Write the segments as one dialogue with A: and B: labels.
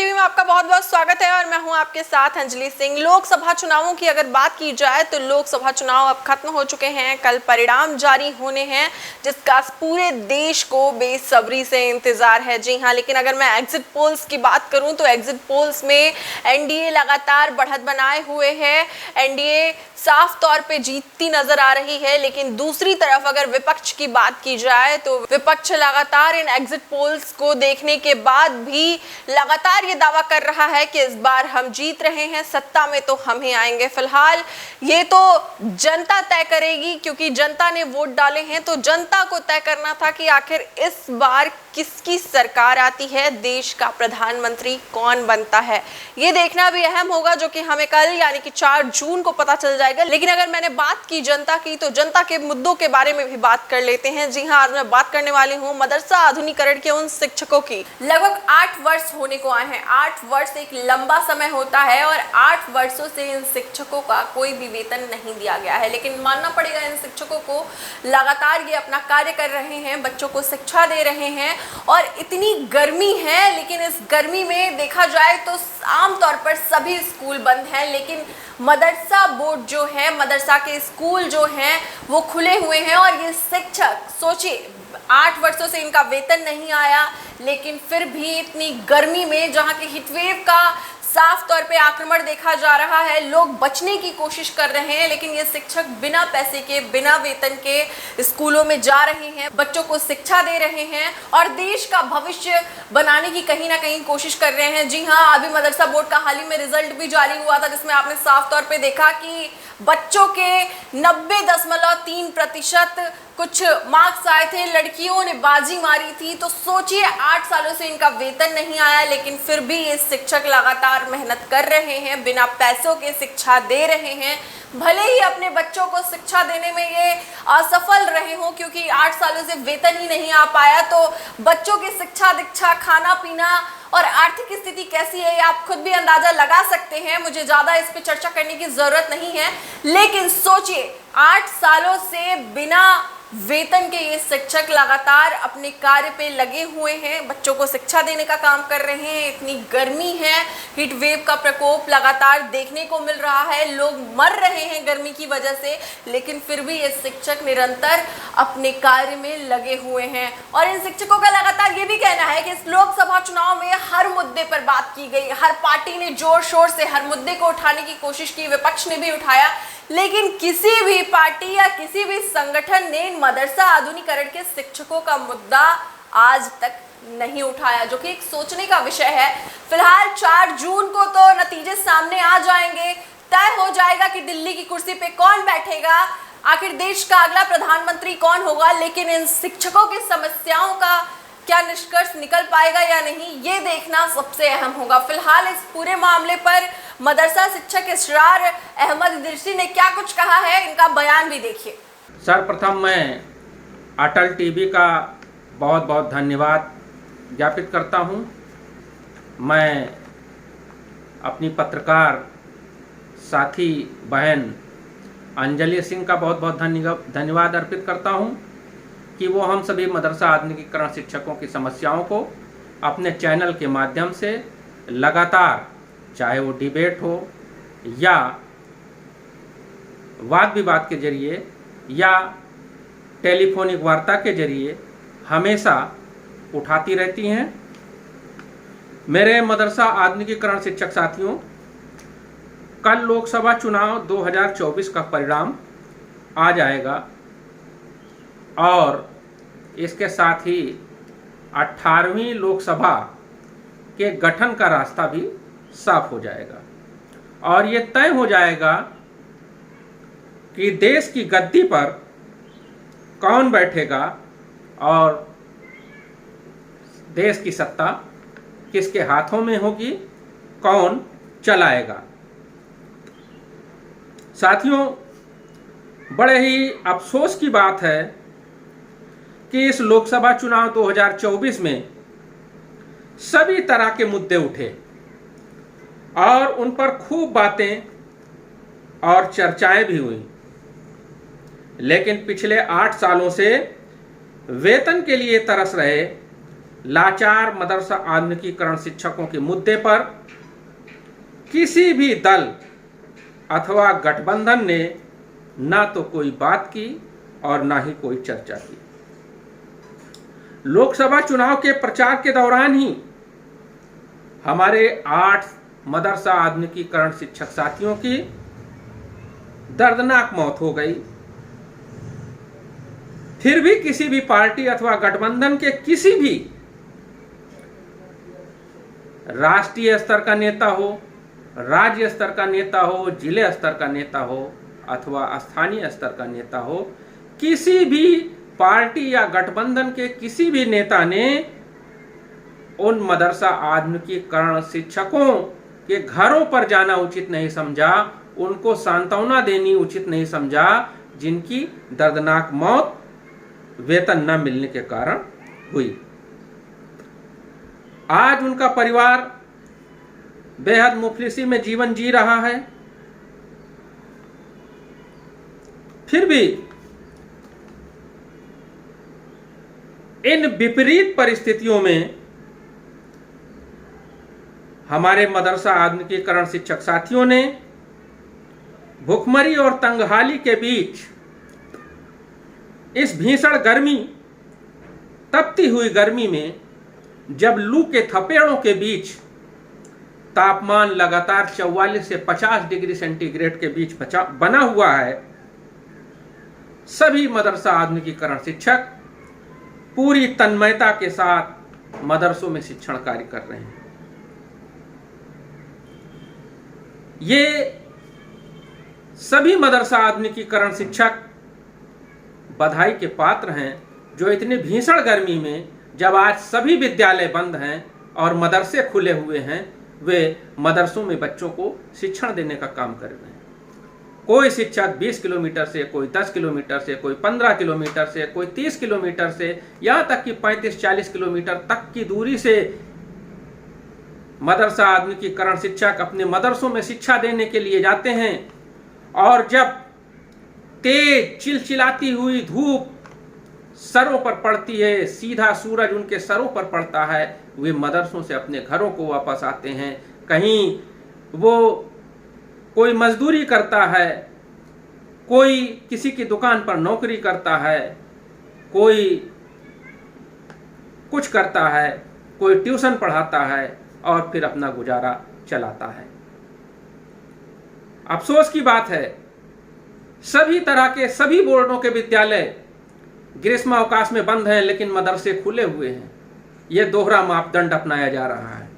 A: TV में आपका बहुत बहुत स्वागत है और मैं हूं आपके साथ अंजलि सिंह। लोकसभा चुनावों की अगर बात की जाए तो लोकसभा चुनाव अब खत्म हो चुके हैं। कल परिणाम जारी होने हैं जिसका पूरे देश को बेसब्री से इंतजार है। जी हां, लेकिन अगर मैं एग्जिट पोल्स की बात करूं तो एग्जिट पोल्स में एनडीए लगातार बढ़त बनाए हुए है। एनडीए साफ तौर पे जीतती नजर आ रही है, लेकिन दूसरी तरफ अगर विपक्ष की बात की जाए तो विपक्ष लगातार इन एग्जिट पोल्स को देखने के बाद भी लगातार ये दावा कर रहा है कि इस बार हम जीत रहे हैं, सत्ता में तो हम ही आएंगे। फिलहाल ये तो जनता तय करेगी, क्योंकि जनता ने वोट डाले हैं, तो जनता को तय करना था कि आखिर इस बार किसकी सरकार आती है, देश का प्रधानमंत्री कौन बनता है। ये देखना भी अहम होगा, जो कि हमें कल यानी कि 4 जून को पता चल जाएगा। लेकिन अगर मैंने बात की जनता की, तो जनता के मुद्दों के बारे में भी बात कर लेते हैं। जी हाँ, आज मैं बात करने वाली हूँ मदरसा आधुनिकीकरण के उन शिक्षकों की। लगभग 8 वर्ष होने को आए हैं। 8 वर्ष एक लंबा समय होता है और 8 वर्षों से इन शिक्षकों का कोई भी वेतन नहीं दिया गया है। लेकिन मानना पड़ेगा, इन शिक्षकों को लगातार ये अपना कार्य कर रहे हैं, बच्चों को शिक्षा दे रहे हैं। और इतनी गर्मी है, लेकिन इस गर्मी में देखा जाए तो आमतौर पर सभी स्कूल बंद हैं, लेकिन मदरसा बोर्ड जो है, मदरसा के स्कूल जो हैं वो खुले हुए हैं। और ये शिक्षक सोचिए, 8 वर्षों से इनका वेतन नहीं आया, लेकिन फिर भी इतनी गर्मी में, जहाँ के हीटवेव का साफ तौर पे आक्रमण देखा जा रहा है, लोग बचने की कोशिश कर रहे हैं, लेकिन ये शिक्षक बिना पैसे के, बिना वेतन के स्कूलों में जा रहे हैं, बच्चों को शिक्षा दे रहे हैं और देश का भविष्य बनाने की कहीं ना कहीं कोशिश कर रहे हैं। जी हाँ, अभी मदरसा बोर्ड का हाल ही में रिजल्ट भी जारी हुआ था, जिसमें आपने साफ तौर पे देखा कि बच्चों के 90.3% कुछ मार्क्स आए थे, लड़कियों ने बाजी मारी थी। तो सोचिए, 8 सालों से इनका वेतन नहीं आया, लेकिन फिर भी ये शिक्षक लगातार मेहनत कर रहे हैं, बिना पैसों के शिक्षा दे रहे हैं। भले ही अपने बच्चों को शिक्षा देने में ये असफल रहे हों, क्योंकि 8 सालों से वेतन ही नहीं आ पाया, तो बच्चों की शिक्षा दीक्षा, खाना पीना और आर्थिक स्थिति कैसी है, ये आप खुद भी अंदाजा लगा सकते हैं। मुझे ज़्यादा इस पे चर्चा करने की ज़रूरत नहीं है, लेकिन सोचिए, 8 सालों से बिना वेतन के ये शिक्षक लगातार अपने कार्य पे लगे हुए हैं, बच्चों को शिक्षा देने का काम कर रहे हैं। इतनी गर्मी है, हीट वेव का प्रकोप लगातार देखने को मिल रहा है, लोग मर रहे हैं गर्मी की वजह से, लेकिन फिर भी ये शिक्षक निरंतर अपने कार्य में लगे हुए हैं। और इन शिक्षकों का लगातार ये भी कहना है कि इस लोकसभा चुनाव में हर मुद्दे पर बात की गई, हर पार्टी ने जोर शोर से हर मुद्दे को उठाने की कोशिश की, विपक्ष ने भी उठाया, लेकिन किसी भी पार्टी या किसी भी संगठन ने मदरसा आधुनिकीकरण के शिक्षकों का मुद्दा आज तक नहीं उठाया, जो कि एक सोचने का विषय है। फिलहाल 4 जून को तो नतीजे सामने आ जाएंगे, तय हो जाएगा कि दिल्ली की कुर्सी पे कौन बैठेगा, आखिर देश का अगला प्रधानमंत्री कौन होगा। लेकिन इन शिक्षकों की समस्याओं का क्या निष्कर्ष निकल पाएगा या नहीं, ये देखना सबसे अहम होगा। फिलहाल इस पूरे मामले पर मदरसा शिक्षक इसरार अहमद इदरीसी ने क्या कुछ कहा है, इनका बयान भी देखिए।
B: सर्वप्रथम मैं अटल टीवी का बहुत बहुत धन्यवाद ज्ञापित करता हूं। मैं अपनी पत्रकार साथी बहन अंजलि सिंह का बहुत बहुत धन्यवाद अर्पित करता हूं कि वो हम सभी मदरसा आधुनिकीकरण शिक्षकों की समस्याओं को अपने चैनल के माध्यम से लगातार, चाहे वो डिबेट हो या वाद विवाद के जरिए या टेलीफोनिक वार्ता के जरिए, हमेशा उठाती रहती हैं। मेरे मदरसा आधुनिकीकरण शिक्षक साथियों, कल लोकसभा चुनाव 2024 का परिणाम आ जाएगा और इसके साथ ही 18वीं लोकसभा के गठन का रास्ता भी साफ हो जाएगा और ये तय हो जाएगा कि देश की गद्दी पर कौन बैठेगा और देश की सत्ता किसके हाथों में होगी, कौन चलाएगा। साथियों, बड़े ही अफसोस की बात है कि इस लोकसभा चुनाव 2024 में सभी तरह के मुद्दे उठे और उन पर खूब बातें और चर्चाएं भी हुई, लेकिन पिछले 8 सालों से वेतन के लिए तरस रहे लाचार मदरसा आधुनिकीकरण शिक्षकों के मुद्दे पर किसी भी दल अथवा गठबंधन ने ना तो कोई बात की और ना ही कोई चर्चा की। लोकसभा चुनाव के प्रचार के दौरान ही हमारे 8 मदरसा आधुनिकीकरण शिक्षक साथियों की दर्दनाक मौत हो गई। फिर भी किसी भी पार्टी अथवा गठबंधन के किसी भी राष्ट्रीय स्तर का नेता हो, राज्य स्तर का नेता हो, जिले स्तर का नेता हो अथवा स्थानीय स्तर का नेता हो, किसी भी पार्टी या गठबंधन के किसी भी नेता ने उन मदरसा आधुनिकीकरण शिक्षकों के घरों पर जाना उचित नहीं समझा, उनको सांत्वना देनी उचित नहीं समझा, जिनकी दर्दनाक मौत वेतन न मिलने के कारण हुई। आज उनका परिवार बेहद मुफलिसी में जीवन जी रहा है। फिर भी इन विपरीत परिस्थितियों में हमारे मदरसा आधुनिकीकरण शिक्षक साथियों ने भूखमरी और तंगहाली के बीच इस भीषण गर्मी, तपती हुई गर्मी में, जब लू के थपेड़ों के बीच तापमान लगातार 44 से 50 डिग्री सेंटीग्रेड के बीच बना हुआ है, सभी मदरसा आधुनिकीकरण शिक्षक पूरी तन्मयता के साथ मदरसों में शिक्षण कार्य कर रहे हैं। ये सभी मदरसा आधुनिकीकरण शिक्षक बधाई के पात्र हैं, जो इतनी भीषण गर्मी में, जब आज सभी विद्यालय बंद हैं और मदरसे खुले हुए हैं, वे मदरसों में बच्चों को शिक्षण देने का काम कर रहे हैं। कोई शिक्षक 20 किलोमीटर से, कोई 10 किलोमीटर से, कोई 15 किलोमीटर से, कोई 30 किलोमीटर से, यहाँ तक कि 35-40 किलोमीटर तक की दूरी से मदरसा आधुनिकीकरण शिक्षक अपने मदरसों में शिक्षा देने के लिए जाते हैं। और जब तेज चिलचिलाती हुई धूप सरों पर पड़ती है, सीधा सूरज उनके सरों पर पड़ता है, वे मदरसों से अपने घरों को वापस आते हैं। कहीं वो कोई मजदूरी करता है, कोई किसी की दुकान पर नौकरी करता है, कोई कुछ करता है, कोई ट्यूशन पढ़ाता है और फिर अपना गुजारा चलाता है। अफसोस की बात है, सभी तरह के सभी बोर्डों के विद्यालय ग्रीष्म अवकाश में बंद हैं, लेकिन मदरसे खुले हुए हैं। यह दोहरा मापदंड अपनाया जा रहा है।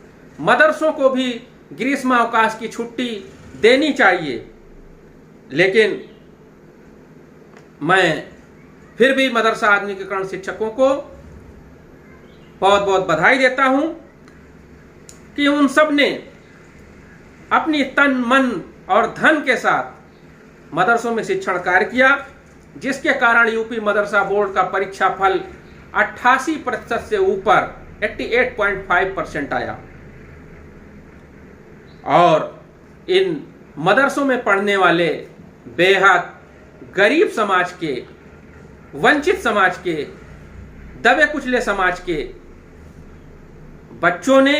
B: मदरसों को भी ग्रीष्म अवकाश की छुट्टी देनी चाहिए, लेकिन मैं फिर भी मदरसा आधुनिकीकरण शिक्षकों को बहुत बहुत बधाई देता हूं कि उन सब ने अपनी तन मन और धन के साथ मदरसों में शिक्षण कार्य किया, जिसके कारण यूपी मदरसा बोर्ड का परीक्षा फल 88% से ऊपर 88.5% आया। और इन मदरसों में पढ़ने वाले बेहद गरीब समाज के, वंचित समाज के, दबे कुचले समाज के बच्चों ने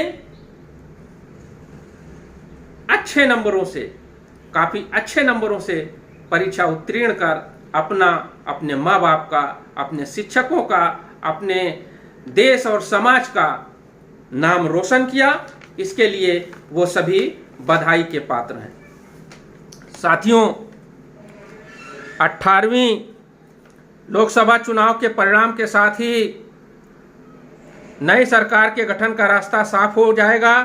B: अच्छे नंबरों से, काफी अच्छे नंबरों से परीक्षा उत्तीर्ण कर अपना, अपने माँ बाप का, अपने शिक्षकों का, अपने देश और समाज का नाम रोशन किया। इसके लिए वो सभी बधाई के पात्र हैं। साथियों, 18वीं लोकसभा चुनाव के परिणाम के साथ ही नई सरकार के गठन का रास्ता साफ हो जाएगा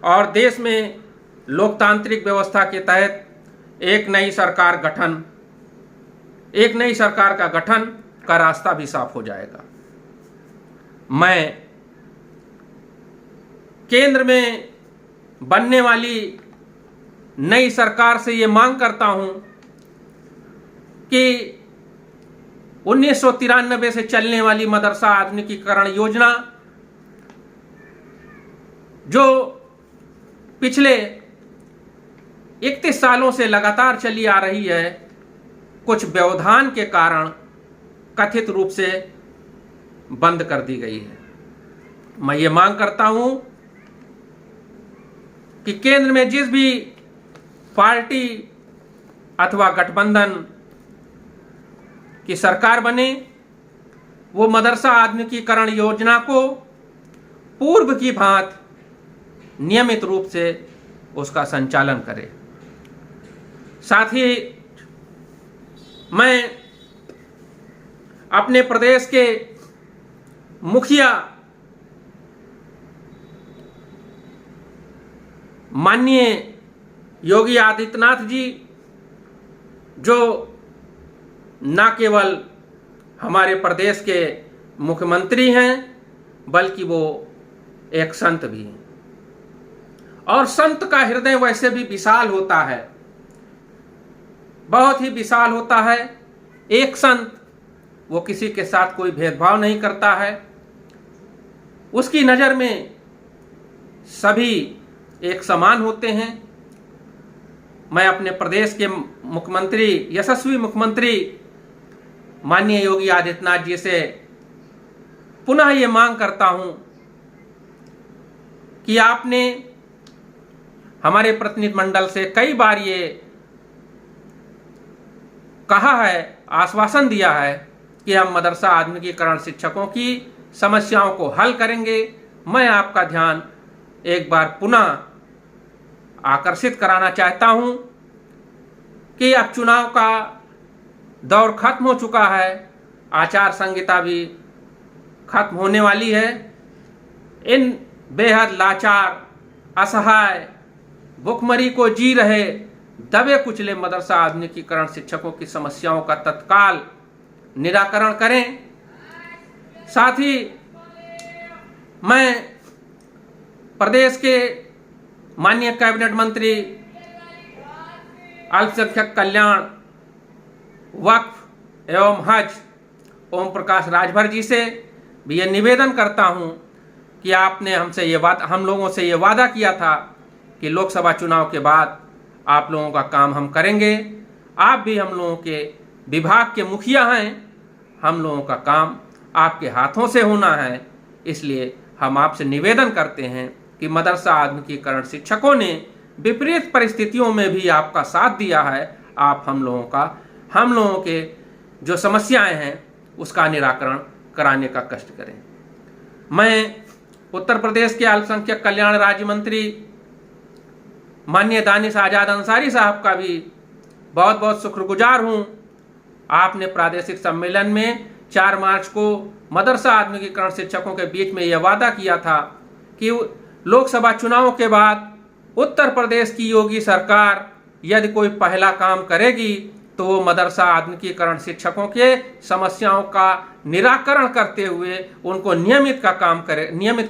B: और देश में लोकतांत्रिक व्यवस्था के तहत एक नई सरकार का गठन का रास्ता भी साफ हो जाएगा। मैं केंद्र में बनने वाली नई सरकार से ये मांग करता हूं कि 1993 से चलने वाली मदरसा आधुनिकीकरण योजना, जो पिछले 31 सालों से लगातार चली आ रही है, कुछ व्यवधान के कारण कथित रूप से बंद कर दी गई है। मैं ये मांग करता हूं कि केंद्र में जिस भी पार्टी अथवा गठबंधन की सरकार बने, वो मदरसा आधुनिकीकरण योजना को पूर्व की भांति नियमित रूप से उसका संचालन करे। साथ ही मैं अपने प्रदेश के मुखिया माननीय योगी आदित्यनाथ जी, जो न केवल हमारे प्रदेश के मुख्यमंत्री हैं बल्कि वो एक संत भी हैं, और संत का हृदय वैसे भी विशाल होता है, बहुत ही विशाल होता है। एक संत वो किसी के साथ कोई भेदभाव नहीं करता है, उसकी नज़र में सभी एक समान होते हैं। मैं अपने प्रदेश के मुख्यमंत्री, यशस्वी मुख्यमंत्री माननीय योगी आदित्यनाथ जी से पुनः ये मांग करता हूं कि आपने हमारे प्रतिनिधि मंडल से कई बार ये कहा है, आश्वासन दिया है कि हम मदरसा आधुनिकीकरण शिक्षकों की समस्याओं को हल करेंगे। मैं आपका ध्यान एक बार पुनः आकर्षित कराना चाहता हूं कि अब चुनाव का दौर खत्म हो चुका है, आचार संहिता भी खत्म होने वाली है। इन बेहद लाचार, असहाय, भुखमरी को जी रहे, दबे कुचले मदरसा आधुनिकीकरण शिक्षकों की समस्याओं का तत्काल निराकरण करें। साथ ही मैं प्रदेश के माननीय कैबिनेट मंत्री अल्पसंख्यक कल्याण, वक्फ एवं हज ओम प्रकाश राजभर जी से भी ये निवेदन करता हूं कि आपने हम लोगों से ये वादा किया था कि लोकसभा चुनाव के बाद आप लोगों का काम हम करेंगे। आप भी हम लोगों के विभाग के मुखिया हैं, हम लोगों का काम आपके हाथों से होना है। इसलिए हम आपसे निवेदन करते हैं कि मदरसा आधुनिकीकरण शिक्षकों ने विपरीत परिस्थितियों में भी आपका साथ दिया है। आप हम लोगों के जो समस्याएं हैं उसका निराकरण कराने का कष्ट करें। मैं उत्तर प्रदेश के अल्पसंख्यक कल्याण राज्य मंत्री माननीय दानिश आजाद अंसारी साहब का भी बहुत बहुत शुक्रगुजार हूं। आपने प्रादेशिक सम्मेलन में 4 मार्च को मदरसा आधुनिकीकरण शिक्षकों के बीच में यह वादा किया था कि लोकसभा चुनावों के बाद उत्तर प्रदेश की योगी सरकार यदि कोई पहला काम करेगी तो वो मदरसा आधुनिकीकरण शिक्षकों के समस्याओं का निराकरण करते हुए उनको नियमित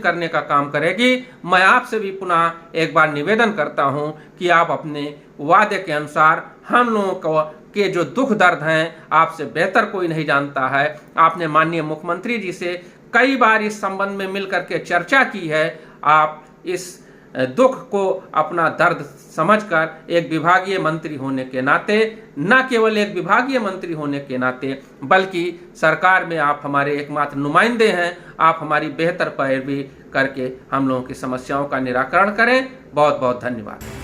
B: करने का काम करेगी। मैं आपसे भी पुनः एक बार निवेदन करता हूं कि आप अपने वादे के अनुसार हम लोगों के जो दुख दर्द हैं आपसे बेहतर कोई नहीं जानता है। आपने माननीय मुख्यमंत्री जी से कई बार इस संबंध में मिलकर के चर्चा की है। आप इस दुख को अपना दर्द समझकर एक विभागीय मंत्री होने के नाते, न केवल एक विभागीय मंत्री होने के नाते बल्कि सरकार में आप हमारे एकमात्र नुमाइंदे हैं, आप हमारी बेहतर पैरवी करके हम लोगों की समस्याओं का निराकरण करें। बहुत बहुत धन्यवाद।